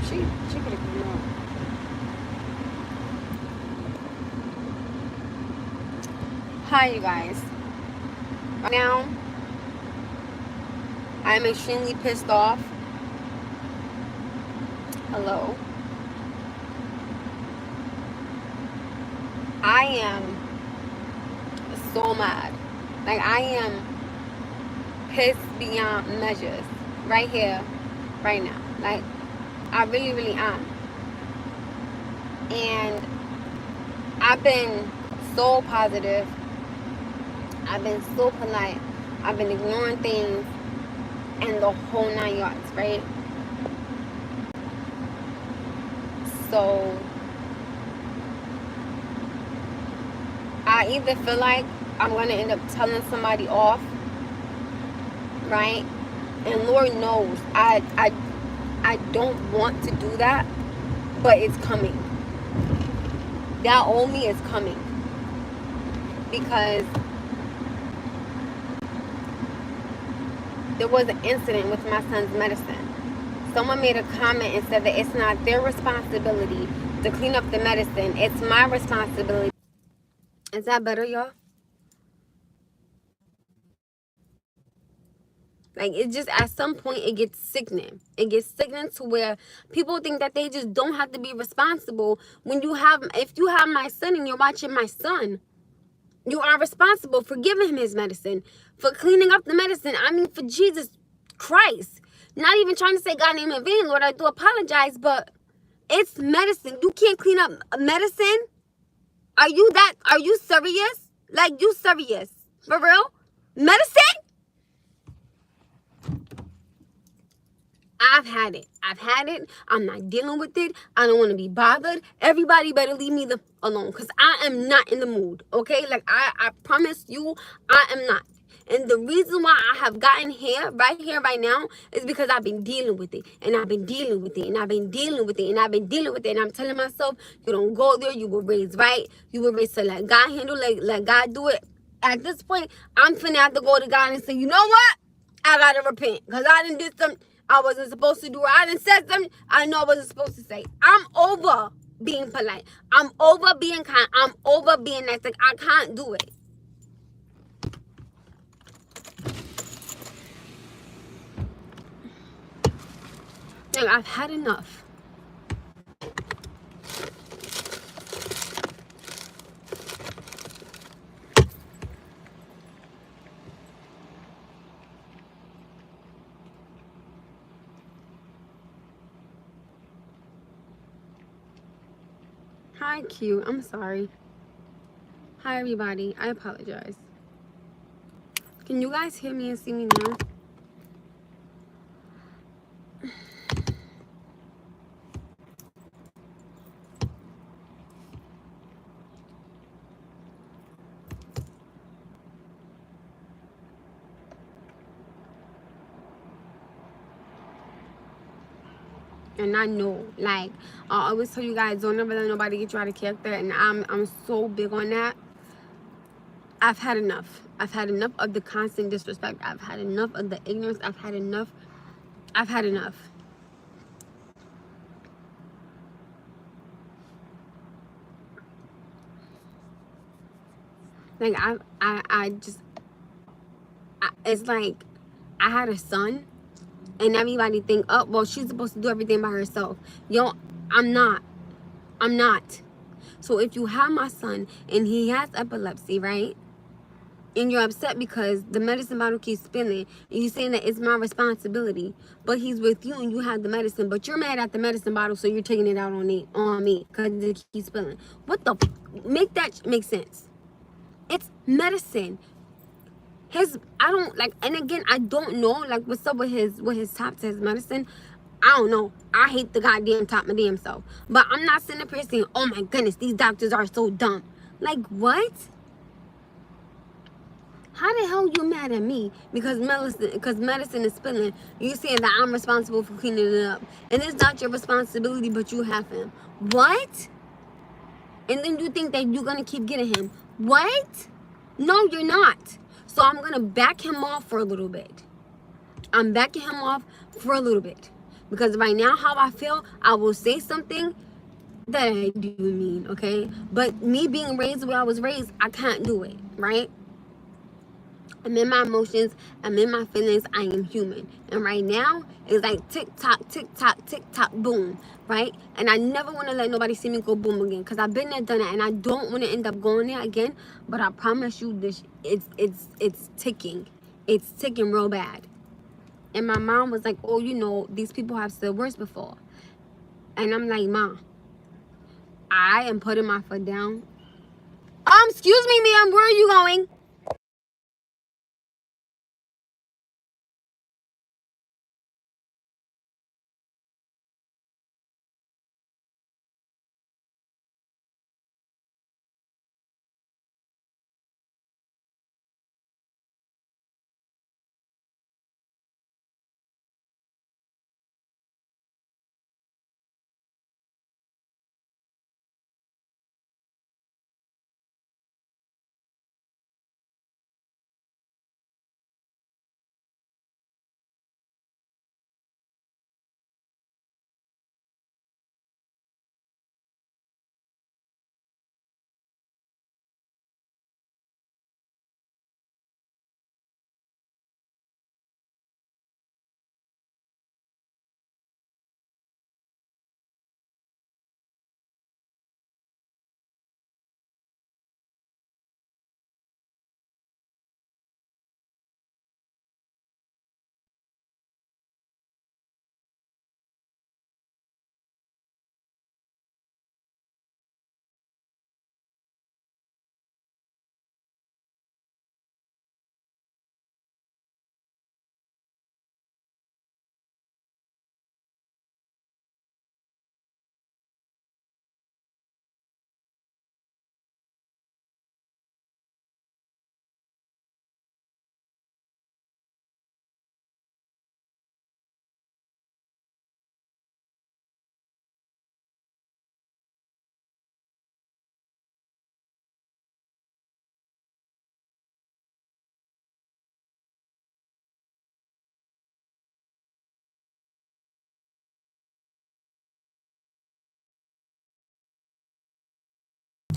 She could have come out. Hi, you guys. Right now, I'm extremely pissed off. Hello. I am so mad. Like, I am pissed beyond measures. Right here, right now. Like, I really, really am. And I've been so positive. I've been so polite. I've been ignoring things and the whole 9 yards, right? So I either feel like I'm gonna end up telling somebody off, right? And Lord knows I don't want to do that, but it's coming. That old me is coming. Because there was an incident with my son's medicine. Someone made a comment and said that it's not their responsibility to clean up the medicine. It's my responsibility. Is that better, y'all? Like, it just, at some point, it gets sickening. It gets sickening to where people think that they just don't have to be responsible. If you have my son and you're watching my son, you are responsible for giving him his medicine, for cleaning up the medicine. I mean, for Jesus Christ. Not even trying to say God name in vain, Lord, I do apologize, but it's medicine. You can't clean up medicine? Are you serious? Like, you serious? For real? Medicine? I've had it. I'm not dealing with it. I don't want to be bothered. Everybody better leave me alone, because I am not in the mood, okay? Like, I promise you, I am not. And the reason why I have gotten here, right now, is because I've been dealing with it. And I've been dealing with it. And I've been dealing with it. And I've been dealing with it. And I'm telling myself, you don't go there. You were raised right. You were raised to let God handle, let God do it. At this point, I'm finna have to go to God and say, you know what? I gotta repent. Because I done did something I wasn't supposed to do. Or I done said something I know I wasn't supposed to say. I'm over being polite. I'm over being kind. I'm over being nice. Like, I can't do it. Like, I've had enough. Hi, Q. I'm sorry. Hi, everybody. I apologize. Can you guys hear me and see me now? And I know, like, I always tell you guys, don't ever let nobody get you out of character. And I'm so big on that. I've had enough. I've had enough of the constant disrespect. I've had enough of the ignorance. I've had enough. Like, it's like I had a son, and everybody think, oh, well, she's supposed to do everything by herself. Yo, I'm not. So if you have my son and he has epilepsy, right? And you're upset because the medicine bottle keeps spilling, and you're saying that it's my responsibility, but he's with you and you have the medicine, but you're mad at the medicine bottle, so you're taking it out on me because it keeps spilling. What the make that make sense? It's medicine. I don't like, and again, I don't know like what's up with his top to his medicine. I don't know. I hate the goddamn top my damn self. But I'm not sitting up here saying, oh my goodness, these doctors are so dumb. Like, what? How the hell you mad at me because medicine is spilling? You saying that I'm responsible for cleaning it up, and it's not your responsibility, but you have him. What? And then you think that you're gonna keep getting him? What? No, you're not. So I'm gonna back him off for a little bit. I'm backing him off for a little bit Because right now, how I feel, I will say something that I do mean, okay? But me being raised the way I was raised, I can't do it, right? I'm in my emotions, I'm in my feelings, I am human. And right now, it's like tick tock, boom, right? And I never want to let nobody see me go boom again, because I've been there, done it, and I don't want to end up going there again. But I promise you, this it's ticking. It's ticking real bad. And my mom was like, oh, you know, these people have said worse before. And I'm like, Mom, I am putting my foot down. Excuse me, ma'am, where are you going?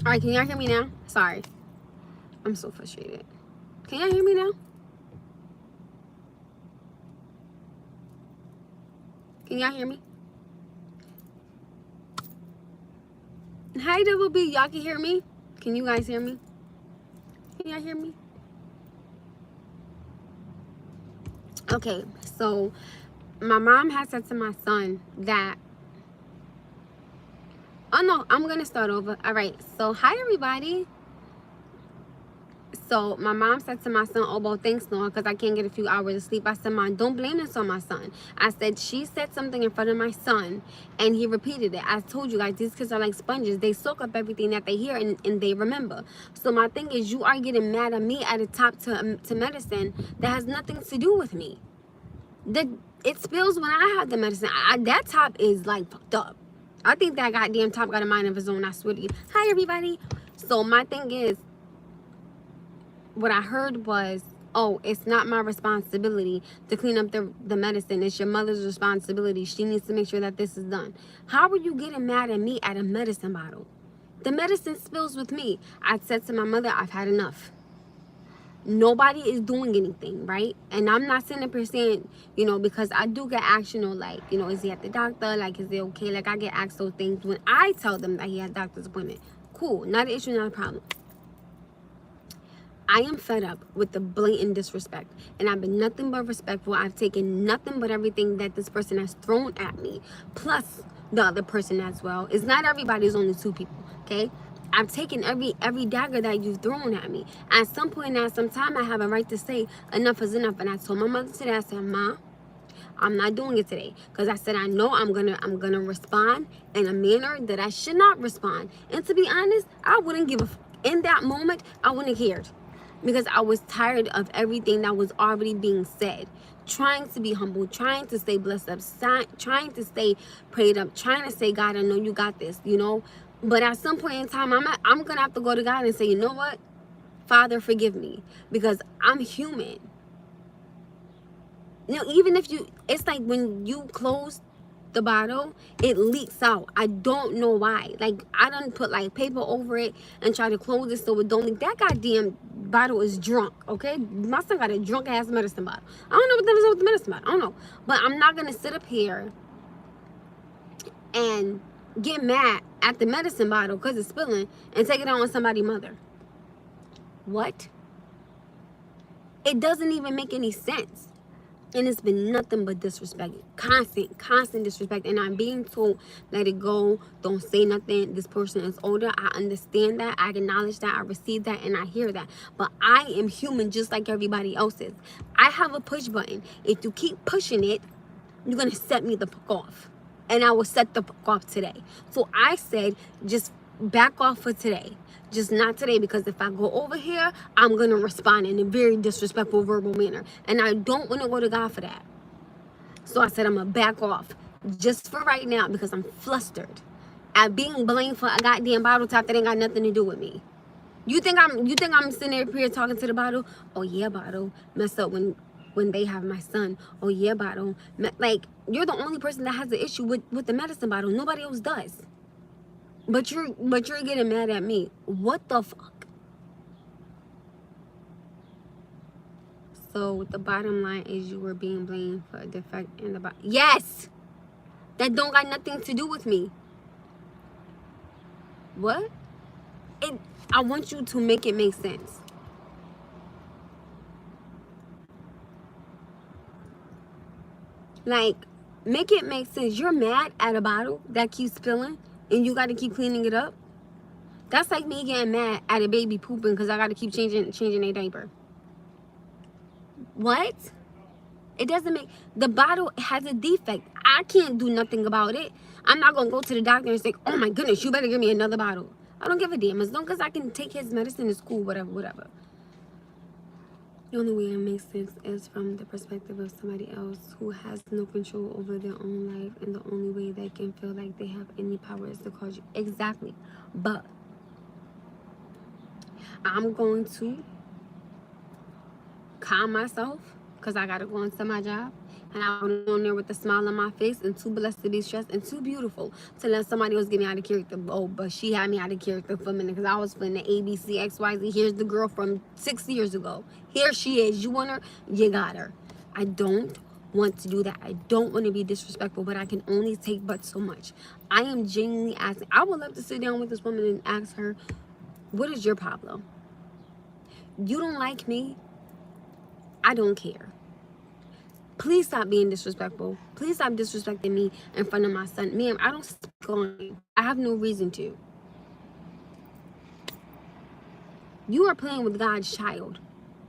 All right, can y'all hear me now? Sorry, I'm so frustrated. Can y'all hear me now? Can y'all hear me? Hi, Double B. Y'all can hear me? Can you guys hear me? Can y'all hear me? Okay, so my mom had said to my son that, oh no, I'm gonna start over. All right, so hi everybody. So my mom said to my son, oh, well, thanks, Noah, because I can't get a few hours of sleep. I said, Mom, don't blame this on my son. I said, she said something in front of my son, and he repeated it. I told you guys, these kids are like sponges. They soak up everything that they hear, and they remember. So my thing is, you are getting mad at me at a top to medicine that has nothing to do with me. It spills when I have the medicine. That top is, like, fucked up. I think that goddamn top got a mind of his own, I swear to you. Hi, everybody. So my thing is, what I heard was, oh, it's not my responsibility to clean up the medicine. It's your mother's responsibility. She needs to make sure that this is done. How are you getting mad at me at a medicine bottle? The medicine spills with me. I said to my mother, I've had enough. Nobody is doing anything, right? And I'm not sitting up here saying, you know, because I do get asked, you know, like, you know, is he at the doctor? Like, is it okay? Like, I get asked those things when I tell them that he has a doctor's appointment. Cool, not an issue, not a problem. I am fed up with the blatant disrespect, and I've been nothing but respectful. I've taken nothing but everything that this person has thrown at me, plus the other person as well. It's not everybody, it's only two people, okay? I've taken every dagger that you've thrown at me. At some point, at some time, I have a right to say enough is enough. And I told my mother today, I said, Ma, I'm not doing it today, because I said I know I'm gonna respond in a manner that I should not respond. And to be honest, I wouldn't give a in that moment. I wouldn't have cared, because I was tired of everything that was already being said. Trying to be humble, trying to stay blessed up, trying to stay prayed up, trying to say, God, I know you got this, you know. But at some point in time, I'm gonna have to go to God and say, you know what, Father, forgive me, because I'm human. You know, even if you, it's like when you close the bottle, it leaks out. I don't know why. Like, I done put like paper over it and try to close it so it don't leak. That goddamn bottle is drunk, okay? My son got a drunk ass medicine bottle. I don't know what that is with the medicine bottle. I don't know. But I'm not gonna sit up here and get mad at the medicine bottle because it's spilling and take it out on somebody's mother. What? It doesn't even make any sense. And it's been nothing but disrespect. Constant disrespect. And I'm being told, let it go. Don't say nothing. This person is older. I understand that. I acknowledge that. I receive that. And I hear that. But I am human just like everybody else is. I have a push button. If you keep pushing it, you're going to set me the fuck off. And I will set the fuck off today. So I said, just back off for today. Just not today, because if I go over here, I'm going to respond in a very disrespectful verbal manner. And I don't want to go to God for that. So I said I'm going to back off just for right now because I'm flustered at being blamed for a goddamn bottle top that ain't got nothing to do with me. You think I'm sitting here talking to the bottle? Oh yeah, bottle messed up when they have my son. Oh yeah, bottle. Like, you're the only person that has an issue with the medicine bottle. Nobody else does. But you're getting mad at me. What the fuck? So the bottom line is you were being blamed for a defect in the bottle. Yes! That don't got nothing to do with me. What? I want you to make it make sense. Like, make it make sense. You're mad at a bottle that keeps spilling and you got to keep cleaning it up. That's like me getting mad at a baby pooping because I got to keep changing their diaper. What? It doesn't make... The bottle has a defect. I can't do nothing about it. I'm not going to go to the doctor and say, oh my goodness, you better give me another bottle. I don't give a damn. As long as I can take his medicine to school, whatever. The only way it makes sense is from the perspective of somebody else who has no control over their own life, and the only way they can feel like they have any power is to cause you. Exactly. But I'm going to calm myself because I got to go into my job. And I'm on there with a smile on my face and too blessed to be stressed and too beautiful to let somebody else get me out of character. Oh, but she had me out of character for a minute because I was playing the ABC, XYZ. Here's the girl from 6 years ago. Here she is. You want her? You got her. I don't want to do that. I don't want to be disrespectful, but I can only take but so much. I am genuinely asking. I would love to sit down with this woman and ask her, what is your problem? You don't like me? I don't care. Please stop being disrespectful. Please stop disrespecting me in front of my son. Ma'am, I don't speak on you. I have no reason to. You are playing with God's child.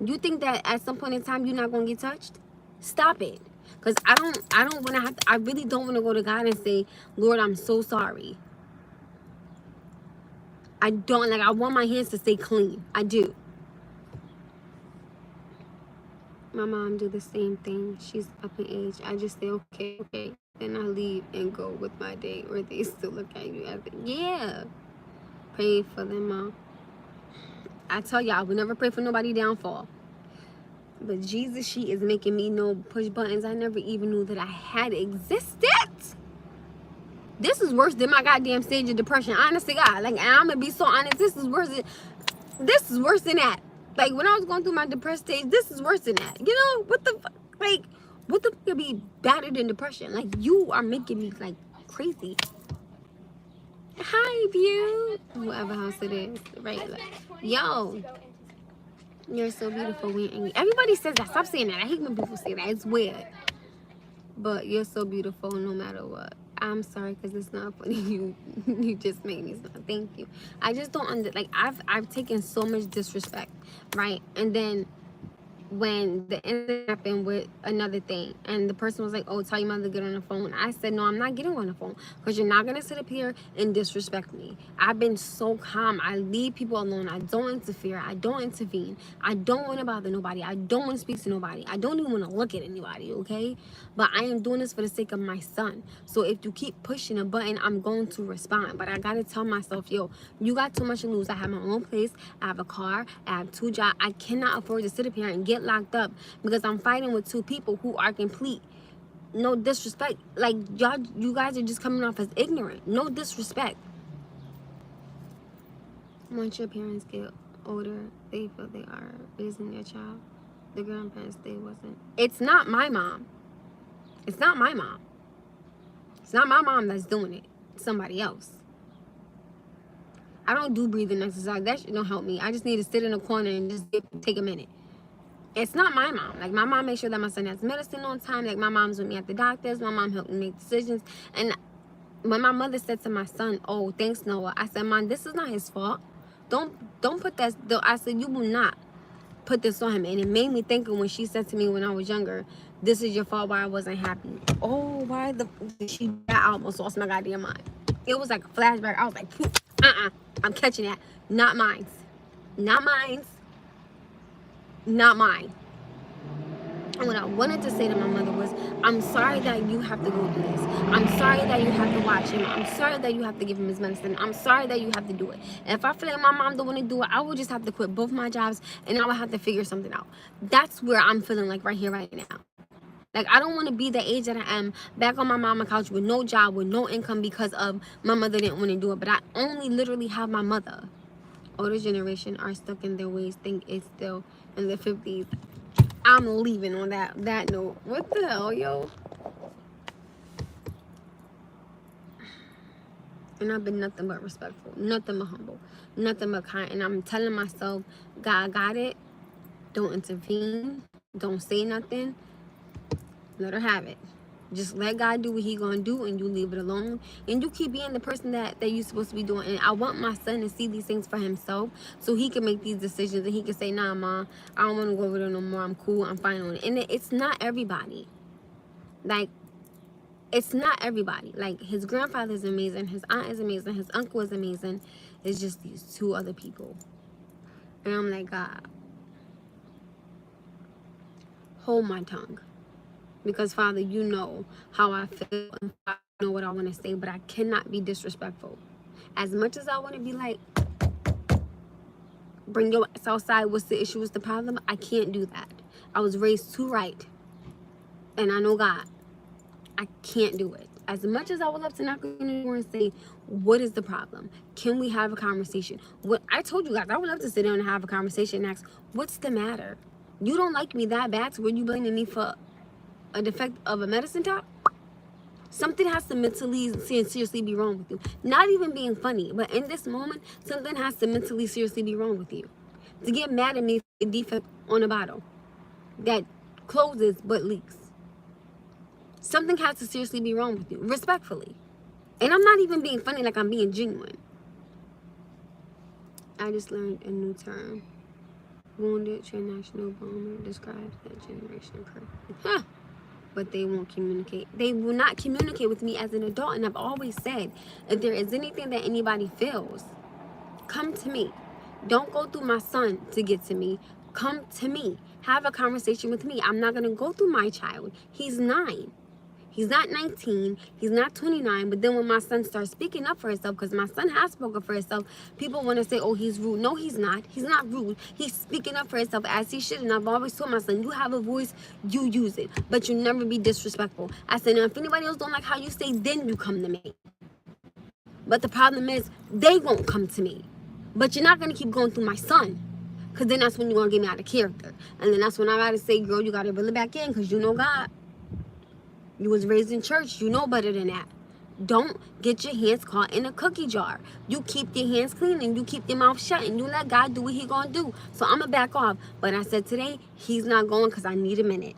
You think that at some point in time you're not going to get touched? Stop it. Because I don't want to have to, I really don't want to go to God and say, Lord, I'm so sorry. I don't, like, I want my hands to stay clean. I do. My mom do the same thing. She's up in age. I just say, okay. Then I leave and go with my day. Or they still look at you as, yeah. Pray for them, Mom. I tell you, I would never pray for nobody downfall. But Jesus, she is making me know push buttons I never even knew that I had existed. This is worse than my goddamn stage of depression. Honest to God. Like, I'm going to be so honest. This is worse than that. Like, when I was going through my depressed stage, this is worse than that. You know, what the fuck? Like, what the fuck could be better than depression? Like, you are making me, like, crazy. Hi, View. Whoever house it is. Right. Like, yo. You're so beautiful when you're angry. Everybody says that. Stop saying that. I hate when people say that. It's weird. But you're so beautiful no matter what. I'm sorry because it's not funny. You just made me smile. Thank you. I just don't like I've taken so much disrespect, right? And then when the incident happened with another thing and the person was like, oh, tell your mother to get on the phone, I said, no, I'm not getting on the phone because you're not going to sit up here and disrespect me. I've been so calm. I leave people alone. I don't interfere. I don't intervene. I don't want to bother nobody. I don't want to speak to nobody. I don't even want to look at anybody, okay? But I am doing this for the sake of my son. So if you keep pushing a button, I'm going to respond. But I got to tell myself, yo, you got too much to lose. I have my own place. I have a car. I have 2 jobs. I cannot afford to sit up here and get locked up because I'm fighting with 2 people who are complete No disrespect. Like, you guys are just coming off as ignorant. No disrespect. Once your parents get older, they feel they are raising their child. The grandparents, they wasn't. It's not my mom. It's not my mom. It's not my mom that's doing it. It's somebody else. I don't do breathing exercise. That shit don't help me. I just need to sit in a corner and just take a minute. It's not my mom. Like, my mom makes sure that my son has medicine on time. Like, my mom's with me at the doctor's. My mom helped me make decisions. And when my mother said to my son, "Oh, thanks, Noah," I said, "Mom, this is not his fault. Don't put that." I said, "You will not put this on him." And it made me think of when she said to me when I was younger, "This is your fault why I wasn't happy." Oh, why the she? I almost lost my goddamn mind. It was like a flashback. I was like, I'm catching that. Not mine. Not mine. Not mine. And what I wanted to say to my mother was, I'm sorry that you have to go through this. I'm sorry that you have to watch him. I'm sorry that you have to give him his medicine. I'm sorry that you have to do it. And if I feel like my mom don't want to do it, I will just have to quit both my jobs and I will have to figure something out. That's where I'm feeling like right here, right now. Like, I don't want to be the age that I am, back on my mama's couch with no job, with no income because of my mother didn't want to do it. But I only literally have my mother. Older generation are stuck in their ways, think it's still in the 50s. I'm leaving on that note. What the hell, yo? And I've been nothing but respectful, nothing but humble, nothing but kind. And I'm telling myself, God got it. Don't intervene. Don't say nothing. Let her have it. Just let God do what he gonna do, and you leave it alone. And you keep being the person that you're supposed to be doing. And I want my son to see these things for himself, so he can make these decisions and he can say, "Nah, Mom, I don't want to go over there no more. I'm cool. I'm fine on it." And it's not everybody. Like, it's not everybody. Like, his grandfather is amazing. His aunt is amazing. His uncle is amazing. It's just these two other people. And I'm like, God, hold my tongue. Because, Father, you know how I feel and I know what I want to say, but I cannot be disrespectful. As much as I want to be like, bring your ass outside, what's the issue, what's the problem, I can't do that. I was raised to right. And I know God. I can't do it. As much as I would love to knock on the door and say, what is the problem? Can we have a conversation? What I told you guys, I would love to sit down and have a conversation and ask, what's the matter? You don't like me that bad to where you blaming me for a defect of a medicine top? Something has to mentally and seriously be wrong with you. Not even being funny, but in this moment, something has to mentally seriously be wrong with you. To get mad at me for a defect on a bottle that closes but leaks. Something has to seriously be wrong with you, respectfully. And I'm not even being funny, like I'm being genuine. I just learned a new term. Wounded transnational bomber describes that generation correctly. Huh. But they won't communicate. They will not communicate with me as an adult. And I've always said, if there is anything that anybody feels, come to me. Don't go through my son to get to me. Come to me. Have a conversation with me. I'm not going to go through my child. He's 9. He's not 19. He's not 29. But then when my son starts speaking up for himself, because my son has spoken for himself, people want to say, oh, he's rude. No, he's not. He's not rude. He's speaking up for himself as he should. And I've always told my son, you have a voice, you use it. But you never be disrespectful. I said, now, if anybody else don't like how you say, then you come to me. But the problem is, they won't come to me. But you're not going to keep going through my son. Because then that's when you're going to get me out of character. And then that's when I got to say, girl, you got to reel it back in because you know God. You was raised in church. You know better than that. Don't get your hands caught in a cookie jar. You keep your hands clean and you keep your mouth shut and you let God do what he gonna do. So I'm gonna back off. But I said today, he's not going because I need a minute.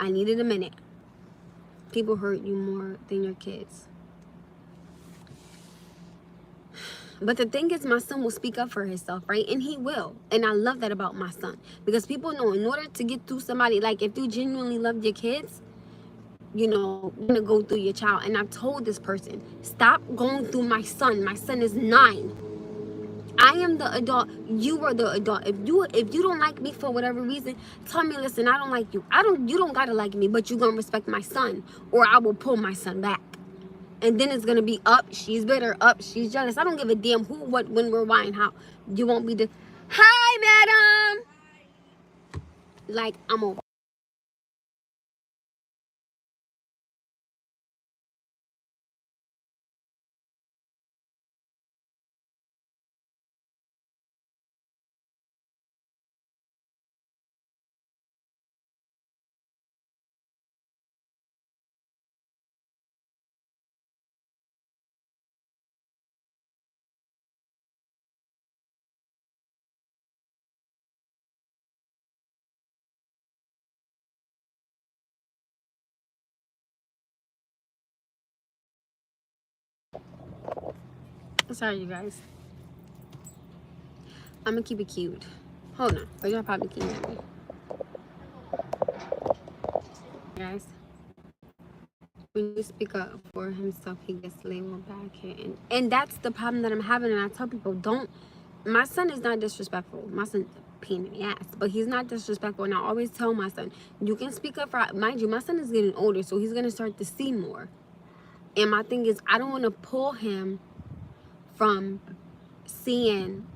I needed a minute. People hurt you more than your kids. But the thing is, my son will speak up for himself, right? And he will. And I love that about my son. Because people know in order to get through somebody, like if you genuinely love your kids, you know, you're gonna go through your child. And I've told this person, stop going through my son. My son is 9. I am the adult. You are the adult. If you don't like me for whatever reason, tell me, listen, I don't like you. You don't gotta like me, but you're gonna respect my son, or I will pull my son back. And then it's gonna be up, she's bitter, up, she's jealous. I don't give a damn who, what, when, where, why, and how. You won't be the hi, madam. Like, I'm over. Sorry, you guys. I'm gonna keep it cute. Hold on, but y'all probably can't hear me. Guys, when you speak up for himself, he gets labeled back here, and that's the problem that I'm having. And I tell people, don't. My son is not disrespectful. My son, pain in the ass, but he's not disrespectful. And I always tell my son, you can speak up for. Mind you, my son is getting older, so he's gonna start to see more. And my thing is, I don't want to pull him from seeing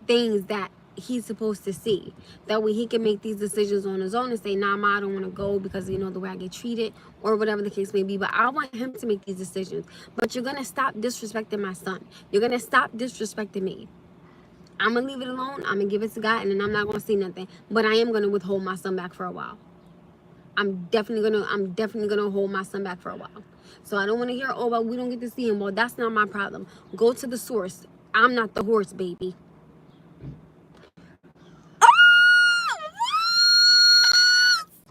things that he's supposed to see. That way he can make these decisions on his own and say, nah, ma, I don't want to go because, you know, the way I get treated or whatever the case may be. But I want him to make these decisions. But you're going to stop disrespecting my son. You're going to stop disrespecting me. I'm going to leave it alone. I'm going to give it to God, and then I'm not going to say nothing. But I am going to withhold my son back for a while. I'm definitely gonna hold my son back for a while. So I don't want to hear, oh, well, we don't get to see him. Well, that's not my problem. Go to the source. I'm not the horse, baby.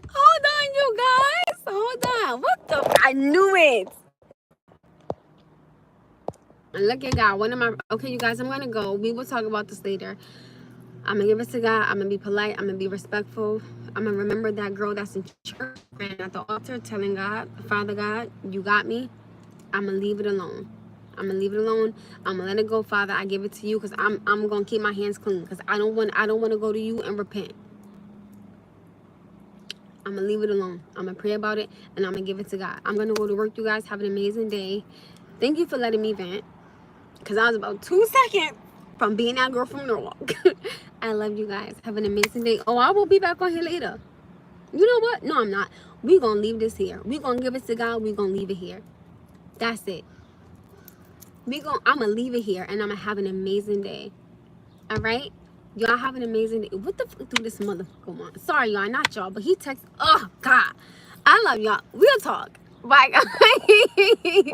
Hold on, you guys. Hold on. What the? I knew it. And look at God. Okay, you guys, I'm going to go. We will talk about this later. I'm going to give it to God. I'm going to be polite. I'm going to be respectful. I'm going to remember that girl that's in church and at the altar telling God, Father God, you got me. I'm going to leave it alone. I'm going to leave it alone. I'm going to let it go, Father. I give it to you because I'm going to keep my hands clean because I don't want to go to you and repent. I'm going to leave it alone. I'm going to pray about it, and I'm going to give it to God. I'm going to go to work, you guys. Have an amazing day. Thank you for letting me vent, because I was about 2 seconds from being that girl from Norwalk. I love you guys. Have an amazing day. Oh, I will be back on here later. You know what? No, I'm not. We're going to leave this here. We're going to give it to God. We're going to leave it here. That's it. I'm going to leave it here, and I'm going to have an amazing day. All right? Y'all have an amazing day. What the fuck do this motherfucker want? Sorry, y'all. Not y'all, but he texts. Oh, God. I love y'all. We'll talk. Bye, guys.